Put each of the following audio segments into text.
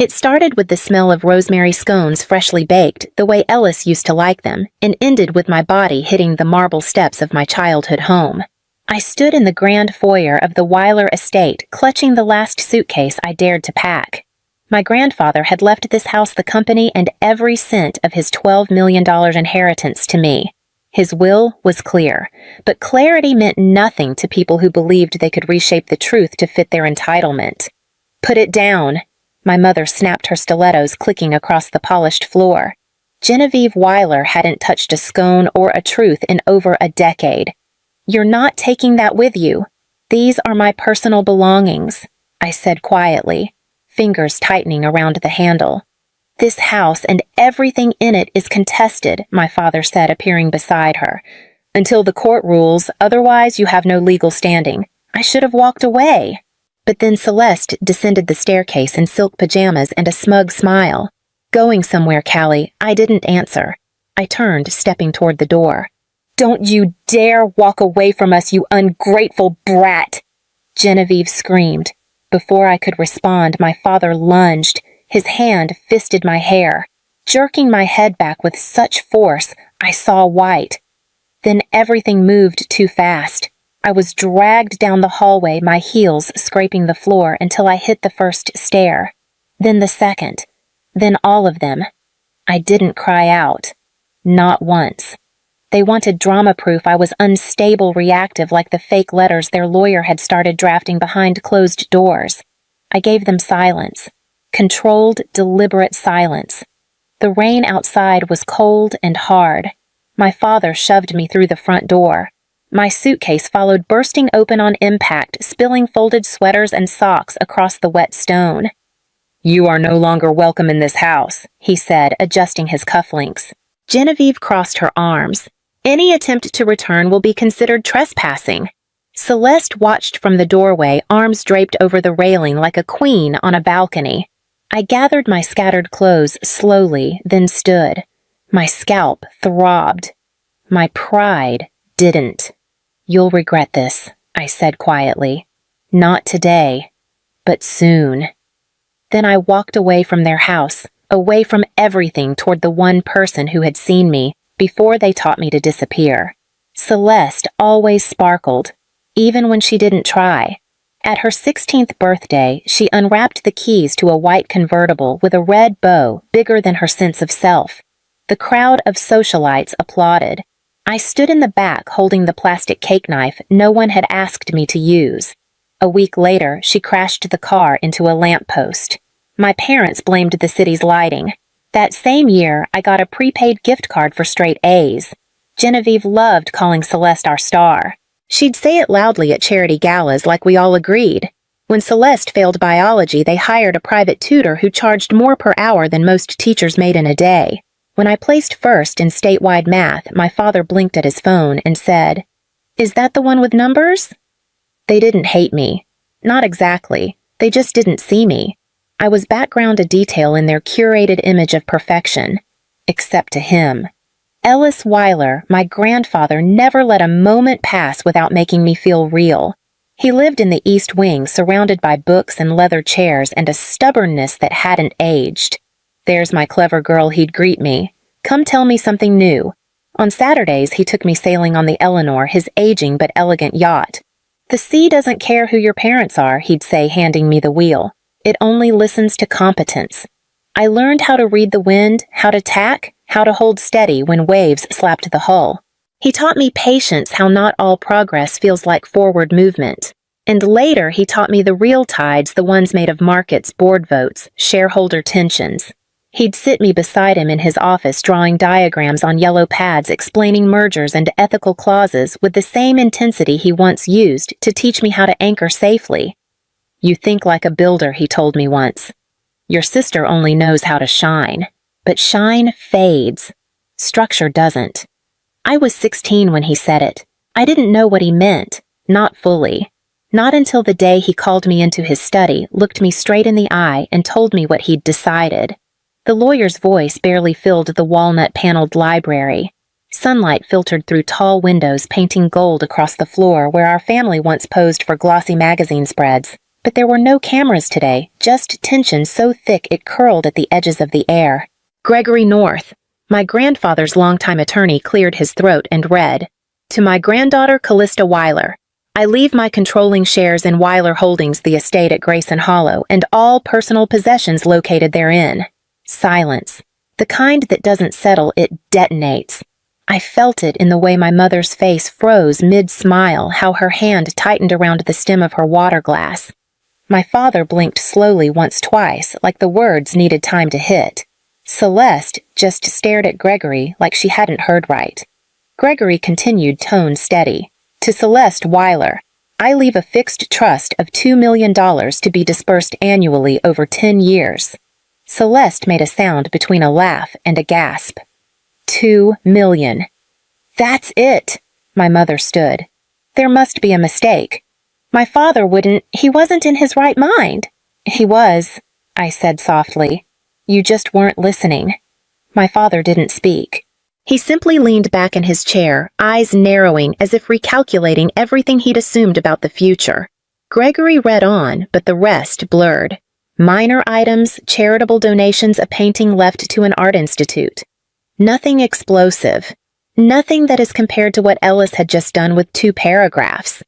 It started with the smell of rosemary scones freshly baked, the way Ellis used to like them, and ended with my body hitting the marble steps of my childhood home. I stood in the grand foyer of the Weiler estate, clutching the last suitcase I dared to pack. My grandfather had left this house the company and every cent of his $12 million inheritance to me. His will was clear, but clarity meant nothing to people who believed they could reshape the truth to fit their entitlement. "Put it down." My mother snapped her stilettos, clicking across the polished floor. Genevieve Weiler hadn't touched a scone or a truth in over a decade. "You're not taking that with you. These are my personal belongings," I said quietly, fingers tightening around the handle. "This house and everything in it is contested," my father said, appearing beside her. "Until the court rules, otherwise you have no legal standing." I should have walked away. But then Celeste descended the staircase in silk pajamas and a smug smile. "Going somewhere, Callie." I didn't answer. I turned, stepping toward the door. "Don't you dare walk away from us, you ungrateful brat!" Genevieve screamed. Before I could respond, my father lunged. His hand fisted my hair. Jerking my head back with such force, I saw white. Then everything moved too fast. I was dragged down the hallway, my heels scraping the floor until I hit the first stair. Then the second. Then all of them. I didn't cry out. Not once. They wanted drama proof I was unstable reactive like the fake letters their lawyer had started drafting behind closed doors. I gave them silence. Controlled, deliberate silence. The rain outside was cold and hard. My father shoved me through the front door. My suitcase followed, bursting open on impact, spilling folded sweaters and socks across the wet stone. "You are no longer welcome in this house," he said, adjusting his cufflinks. Genevieve crossed her arms. "Any attempt to return will be considered trespassing." Celeste watched from the doorway, arms draped over the railing like a queen on a balcony. I gathered my scattered clothes slowly, then stood. My scalp throbbed. My pride didn't. "You'll regret this," I said quietly. "Not today, but soon." Then I walked away from their house, away from everything toward the one person who had seen me before they taught me to disappear. Celeste always sparkled, even when she didn't try. At her 16th birthday, she unwrapped the keys to a white convertible with a red bow bigger than her sense of self. The crowd of socialites applauded. I stood in the back holding the plastic cake knife no one had asked me to use. A week later, she crashed the car into a lamppost. My parents blamed the city's lighting. That same year, I got a prepaid gift card for straight A's. Genevieve loved calling Celeste our star. She'd say it loudly at charity galas like we all agreed. When Celeste failed biology, they hired a private tutor who charged more per hour than most teachers made in a day. When I placed first in statewide math, my father blinked at his phone and said, "Is that the one with numbers?" They didn't hate me. Not exactly. They just didn't see me. I was background a detail in their curated image of perfection. Except to him. Ellis Weiler, my grandfather, never let a moment pass without making me feel real. He lived in the East Wing, surrounded by books and leather chairs and a stubbornness that hadn't aged. "There's my clever girl," he'd greet me. "Come tell me something new." On Saturdays, he took me sailing on the Eleanor, his aging but elegant yacht. "The sea doesn't care who your parents are," he'd say, handing me the wheel. "It only listens to competence." I learned how to read the wind, how to tack, how to hold steady when waves slapped the hull. He taught me patience, how not all progress feels like forward movement. And later, he taught me the real tides, the ones made of markets, board votes, shareholder tensions. He'd sit me beside him in his office drawing diagrams on yellow pads explaining mergers and ethical clauses with the same intensity he once used to teach me how to anchor safely. "You think like a builder," he told me once. "Your sister only knows how to shine. But shine fades. Structure doesn't." I was 16 when he said it. I didn't know what he meant. Not fully. Not until the day he called me into his study, looked me straight in the eye, and told me what he'd decided. The lawyer's voice barely filled the walnut-paneled library. Sunlight filtered through tall windows, painting gold across the floor where our family once posed for glossy magazine spreads. But there were no cameras today, just tension so thick it curled at the edges of the air. Gregory North. My grandfather's longtime attorney cleared his throat and read, "To my granddaughter Callista Weiler, I leave my controlling shares in Weiler Holdings, the estate at Grayson Hollow, and all personal possessions located therein." Silence. The kind that doesn't settle, it detonates. I felt it in the way my mother's face froze mid-smile, how her hand tightened around the stem of her water glass. My father blinked slowly once-twice, like the words needed time to hit. Celeste just stared at Gregory like she hadn't heard right. Gregory continued, tone steady. "To Celeste Weiler, I leave a fixed trust of $2 million to be dispersed annually over 10 years. Celeste made a sound between a laugh and a gasp. $2 million. "That's it!" My mother stood. "There must be a mistake. My father he wasn't in his right mind." "He was," I said softly. "You just weren't listening." My father didn't speak. He simply leaned back in his chair, eyes narrowing as if recalculating everything he'd assumed about the future. Gregory read on, but the rest blurred. Minor items, charitable donations, a painting left to an art institute. Nothing explosive. Nothing that is compared to what Ellis had just done with 2 paragraphs.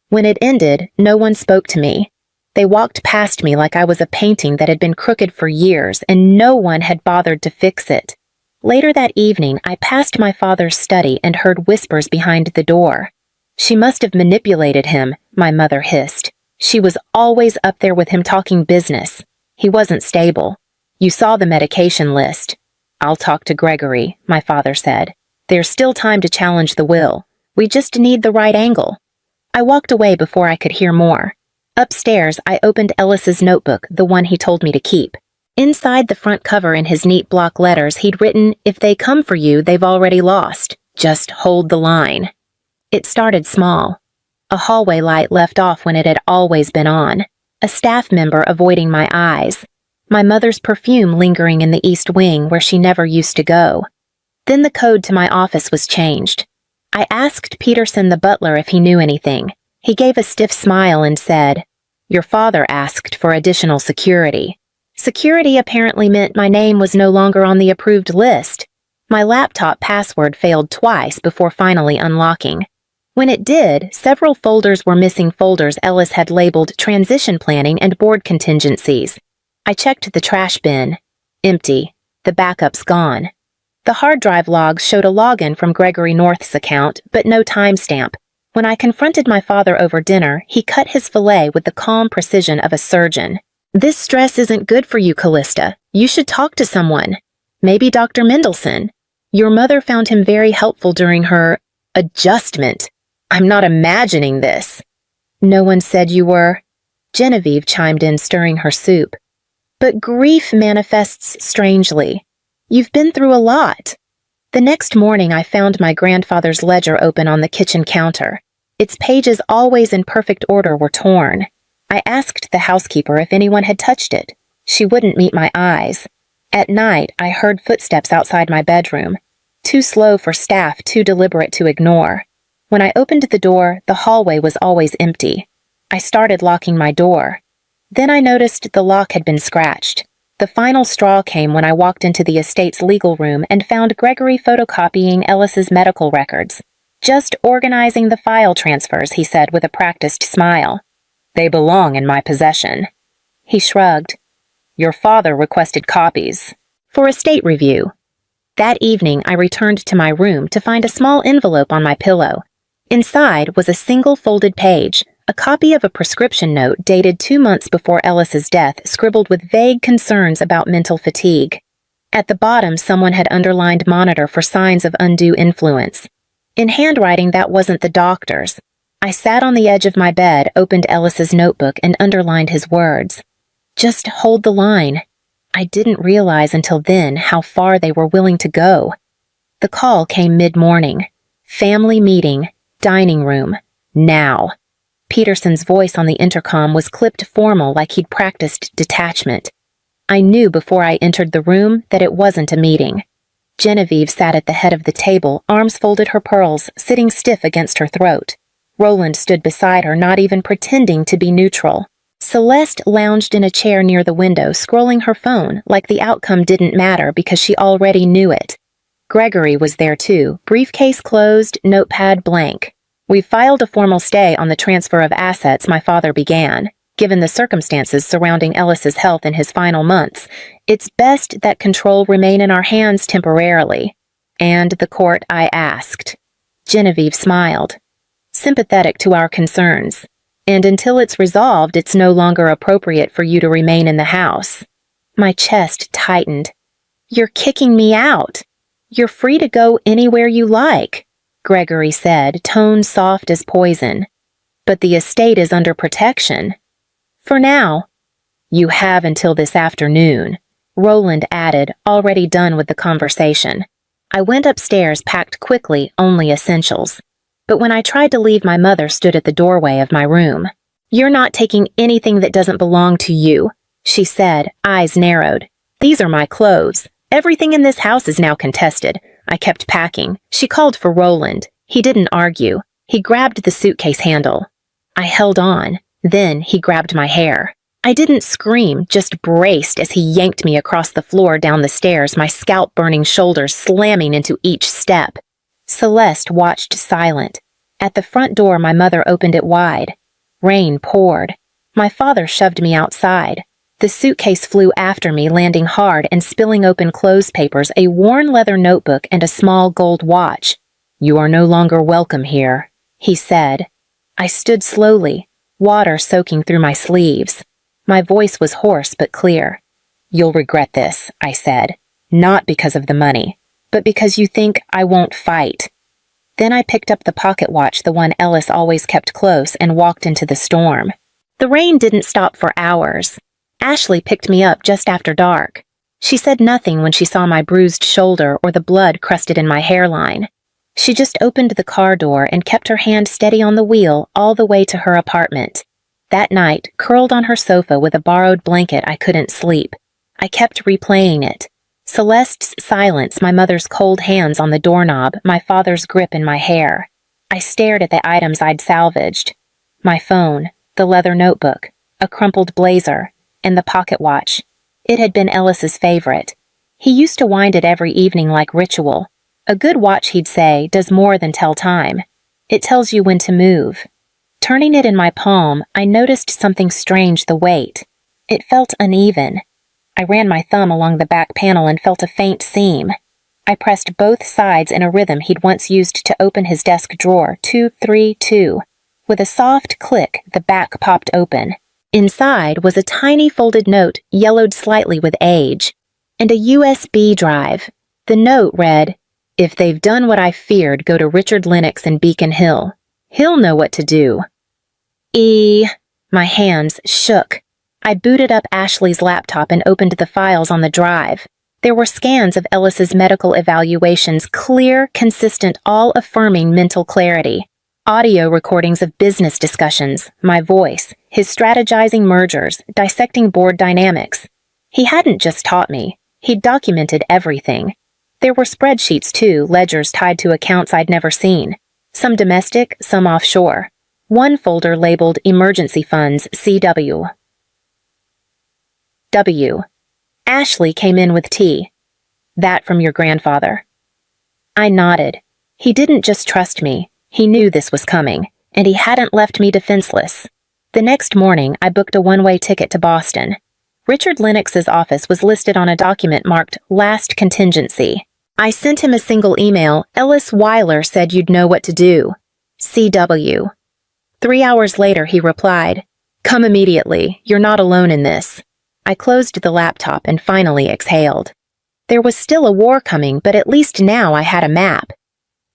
When it ended, no one spoke to me. They walked past me like I was a painting that had been crooked for years, and no one had bothered to fix it. Later that evening, I passed my father's study and heard whispers behind the door. "She must have manipulated him," my mother hissed. "She was always up there with him talking business. He wasn't stable. You saw the medication list." "I'll talk to Gregory," my father said. "There's still time to challenge the will. We just need the right angle." I walked away before I could hear more. Upstairs, I opened Ellis's notebook, the one he told me to keep. Inside the front cover in his neat block letters, he'd written, "If they come for you, they've already lost. Just hold the line." It started small. A hallway light left off when it had always been on. A staff member avoiding my eyes. My mother's perfume lingering in the east wing where she never used to go. Then the code to my office was changed. I asked Peterson the butler if he knew anything. He gave a stiff smile and said, "Your father asked for additional security." Security apparently meant my name was no longer on the approved list. My laptop password failed twice before finally unlocking. When it did, several folders were missing folders Ellis had labeled transition planning and board contingencies. I checked the trash bin. Empty. The backup's gone. The hard drive logs showed a login from Gregory North's account, but no timestamp. When I confronted my father over dinner, he cut his fillet with the calm precision of a surgeon. "This stress isn't good for you, Callista. You should talk to someone. Maybe Dr. Mendelsohn. Your mother found him very helpful during her adjustment. I'm not imagining this." "No one said you were." Genevieve chimed in, stirring her soup. "But grief manifests strangely. You've been through a lot." The next morning, I found my grandfather's ledger open on the kitchen counter. Its pages, always in perfect order, were torn. I asked the housekeeper if anyone had touched it. She wouldn't meet my eyes. At night, I heard footsteps outside my bedroom. Too slow for staff, too deliberate to ignore. When I opened the door, the hallway was always empty. I started locking my door. Then I noticed the lock had been scratched. The final straw came when I walked into the estate's legal room and found Gregory photocopying Ellis's medical records. "Just organizing the file transfers," he said with a practiced smile. "They belong in my possession." He shrugged. "Your father requested copies." "For estate review." That evening, I returned to my room to find a small envelope on my pillow. Inside was a single folded page, a copy of a prescription note dated 2 months before Ellis's death, scribbled with vague concerns about mental fatigue. At the bottom, someone had underlined "monitor" for signs of undue influence. In handwriting that wasn't the doctor's. I sat on the edge of my bed, opened Ellis's notebook, and underlined his words. Just hold the line. I didn't realize until then how far they were willing to go. The call came mid-morning. Family meeting, dining room, now. Peterson's voice on the intercom was clipped formal like he'd practiced detachment. I knew before I entered the room that it wasn't a meeting. Genevieve sat at the head of the table, arms folded her pearls, sitting stiff against her throat. Roland stood beside her, not even pretending to be neutral. Celeste lounged in a chair near the window, scrolling her phone like the outcome didn't matter because she already knew it. Gregory was there too, briefcase closed, notepad blank. We filed a formal stay on the transfer of assets my father began. Given the circumstances surrounding Ellis's health in his final months, it's best that control remain in our hands temporarily. And the court, I asked. Genevieve smiled, sympathetic to our concerns. And until it's resolved, it's no longer appropriate for you to remain in the house. My chest tightened. You're kicking me out. You're free to go anywhere you like, Gregory said, tone soft as poison. But the estate is under protection. For now. You have until this afternoon, Roland added, already done with the conversation. I went upstairs, packed quickly, only essentials. But when I tried to leave, my mother stood at the doorway of my room. You're not taking anything that doesn't belong to you, she said, eyes narrowed. These are my clothes. Everything in this house is now contested. I kept packing. She called for Roland. He didn't argue. He grabbed the suitcase handle. I held on. Then he grabbed my hair. I didn't scream, just braced as he yanked me across the floor down the stairs, my scalp-burning shoulders slamming into each step. Celeste watched silent. At the front door, my mother opened it wide. Rain poured. My father shoved me outside. The suitcase flew after me, landing hard and spilling open clothes papers, a worn leather notebook, and a small gold watch. You are no longer welcome here, he said. I stood slowly, water soaking through my sleeves. My voice was hoarse but clear. You'll regret this, I said. Not because of the money, but because you think I won't fight. Then I picked up the pocket watch, the one Ellis always kept close, and walked into the storm. The rain didn't stop for hours. Ashley picked me up just after dark. She said nothing when she saw my bruised shoulder or the blood crusted in my hairline. She just opened the car door and kept her hand steady on the wheel all the way to her apartment. That night, curled on her sofa with a borrowed blanket, I couldn't sleep. I kept replaying it. Celeste's silence, my mother's cold hands on the doorknob, my father's grip in my hair. I stared at the items I'd salvaged. My phone, the leather notebook, a crumpled blazer, and the pocket watch. It had been Ellis's favorite. He used to wind it every evening like ritual. A good watch, he'd say, does more than tell time. It tells you when to move. Turning it in my palm, I noticed something strange, the weight. It felt uneven. I ran my thumb along the back panel and felt a faint seam. I pressed both sides in a rhythm he'd once used to open his desk drawer, 232. With a soft click, the back popped open. Inside was a tiny folded note, yellowed slightly with age, and a USB drive. The note read, "If they've done what I feared, go to Richard Lennox in Beacon Hill. He'll know what to do." My hands shook. I booted up Ashley's laptop and opened the files on the drive. There were scans of Ellis's medical evaluations, clear, consistent, all affirming mental clarity. Audio recordings of business discussions, my voice, his strategizing mergers, dissecting board dynamics. He hadn't just taught me. He'd documented everything. There were spreadsheets too, ledgers tied to accounts I'd never seen. Some domestic, some offshore. One folder labeled Emergency Funds, CW. Ashley came in with tea. That from your grandfather. I nodded. He didn't just trust me. He knew this was coming, and he hadn't left me defenseless. The next morning, I booked a one-way ticket to Boston. Richard Lennox's office was listed on a document marked Last Contingency. I sent him a single email. Ellis Weiler said you'd know what to do. CW. 3 hours later, he replied, "Come immediately. You're not alone in this." I closed the laptop and finally exhaled. There was still a war coming, but at least now I had a map.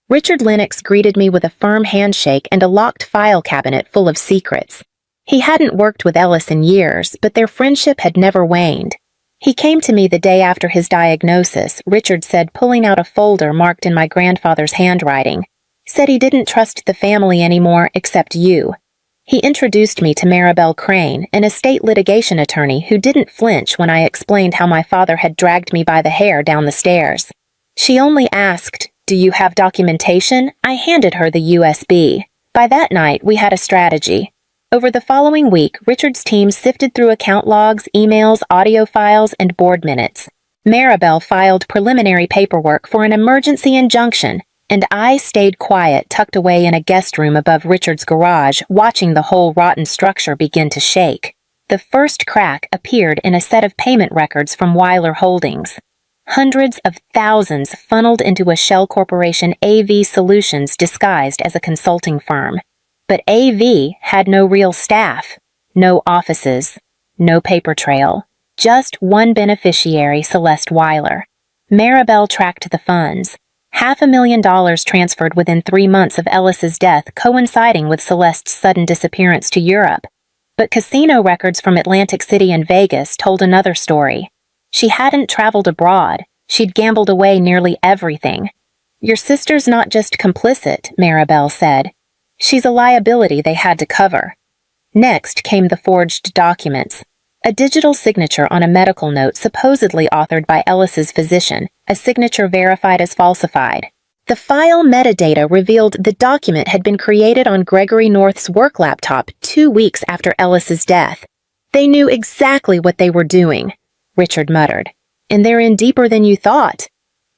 Richard Lennox greeted me with a firm handshake and a locked file cabinet full of secrets. He hadn't worked with Ellis in years, but their friendship had never waned. He came to me the day after his diagnosis, Richard said, pulling out a folder marked in my grandfather's handwriting. Said he didn't trust the family anymore except you. He introduced me to Maribel Crane, an estate litigation attorney who didn't flinch when I explained how my father had dragged me by the hair down the stairs. She only asked, "Do you have documentation?" I handed her the USB. By that night, we had a strategy. Over the following week, Richard's team sifted through account logs, emails, audio files, and board minutes. Maribel filed preliminary paperwork for an emergency injunction, and I stayed quiet, tucked away in a guest room above Richard's garage, watching the whole rotten structure begin to shake. The first crack appeared in a set of payment records from Weiler Holdings. Hundreds of thousands funneled into a shell corporation, AV Solutions, disguised as a consulting firm. But AV had no real staff, no offices, no paper trail, just one beneficiary, Celeste Weiler. Maribel tracked the funds. $500,000 transferred within 3 months of Ellis's death, coinciding with Celeste's sudden disappearance to Europe. But casino records from Atlantic City and Vegas told another story. She hadn't traveled abroad. She'd gambled away nearly everything. "Your sister's not just complicit," Maribel said. "She's a liability they had to cover." Next came the forged documents. A digital signature on a medical note supposedly authored by Ellis's physician, a signature verified as falsified. The file metadata revealed the document had been created on Gregory North's work laptop 2 weeks after Ellis's death. "They knew exactly what they were doing," Richard muttered. "And they're in deeper than you thought."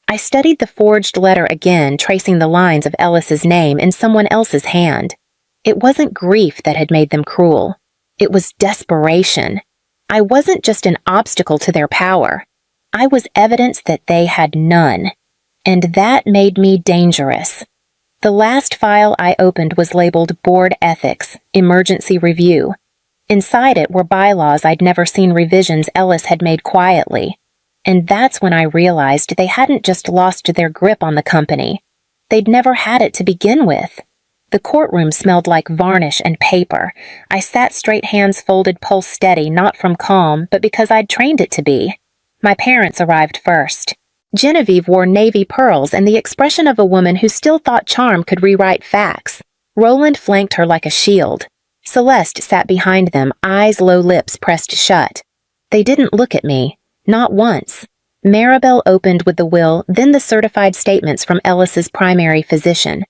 I studied the forged letter again, tracing the lines of Ellis's name in someone else's hand. It wasn't grief that had made them cruel. It was desperation. I wasn't just an obstacle to their power. I was evidence that they had none. And that made me dangerous. The last file I opened was labeled Board Ethics, Emergency Review. Inside it were bylaws I'd never seen, revisions Ellis had made quietly. And that's when I realized they hadn't just lost their grip on the company. They'd never had it to begin with. The courtroom smelled like varnish and paper. I sat straight, hands folded, pulse steady, not from calm, but because I'd trained it to be. My parents arrived first. Genevieve wore navy pearls and the expression of a woman who still thought charm could rewrite facts. Roland flanked her like a shield. Celeste sat behind them, eyes low, lips pressed shut. They didn't look at me. Not once. Maribel opened with the will, then the certified statements from Ellis's primary physician.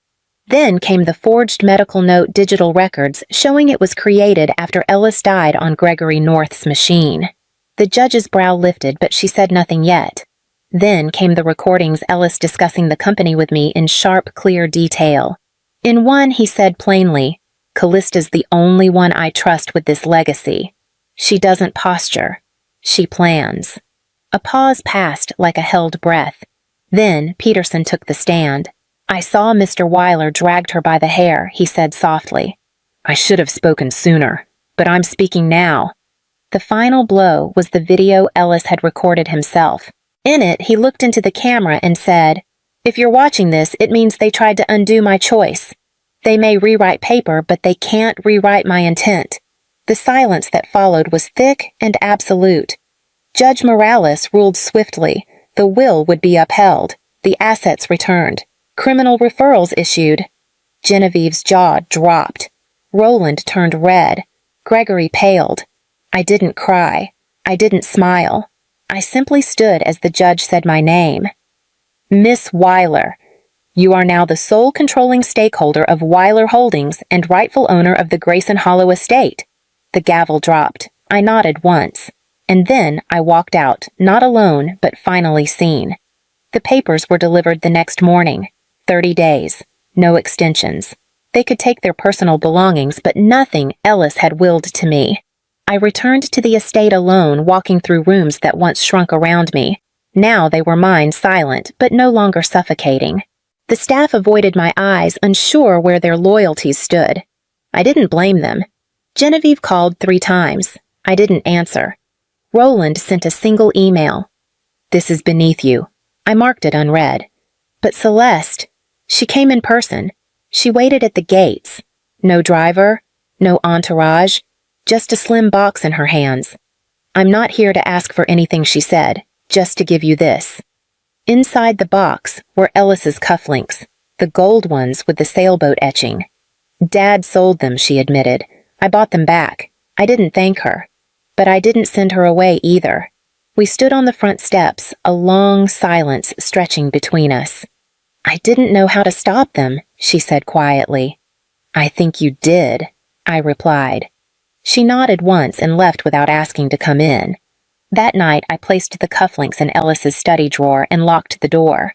Then came the forged medical note digital records showing it was created after Ellis died on Gregory North's machine. The judge's brow lifted, but she said nothing yet. Then came the recordings, Ellis discussing the company with me in sharp, clear detail. In one, he said plainly, "Callista's the only one I trust with this legacy. She doesn't posture. She plans." A pause passed like a held breath. Then Peterson took the stand. "I saw Mr. Weiler dragged her by the hair," he said softly. "I should have spoken sooner, but I'm speaking now." The final blow was the video Ellis had recorded himself. In it, he looked into the camera and said, "If you're watching this, it means they tried to undo my choice. They may rewrite paper, but they can't rewrite my intent." The silence that followed was thick and absolute. Judge Morales ruled swiftly. The will would be upheld, the assets returned, criminal referrals issued. Genevieve's jaw dropped. Roland turned red. Gregory paled. I didn't cry. I didn't smile. I simply stood as the judge said my name. "Miss Weiler, you are now the sole controlling stakeholder of Weiler Holdings and rightful owner of the Grayson Hollow estate." The gavel dropped. I nodded once. And then I walked out, not alone, but finally seen. The papers were delivered the next morning. 30 days. No extensions. They could take their personal belongings, but nothing Ellis had willed to me. I returned to the estate alone, walking through rooms that once shrunk around me. Now they were mine, silent, but no longer suffocating. The staff avoided my eyes, unsure where their loyalties stood. I didn't blame them. Genevieve called 3 times. I didn't answer. Roland sent a single email. "This is beneath you." I marked it unread. But Celeste, she came in person. She waited at the gates. No driver, no entourage, just a slim box in her hands. "I'm not here to ask for anything," she said, "just to give you this." Inside the box were Ellis's cufflinks, the gold ones with the sailboat etching. "Dad sold them," she admitted. "I bought them back. I didn't thank her. But I didn't send her away either." We stood on the front steps, a long silence stretching between us. "I didn't know how to stop them," she said quietly. "I think you did," I replied. She nodded once and left without asking to come in. That night, I placed the cufflinks in Ellis's study drawer and locked the door.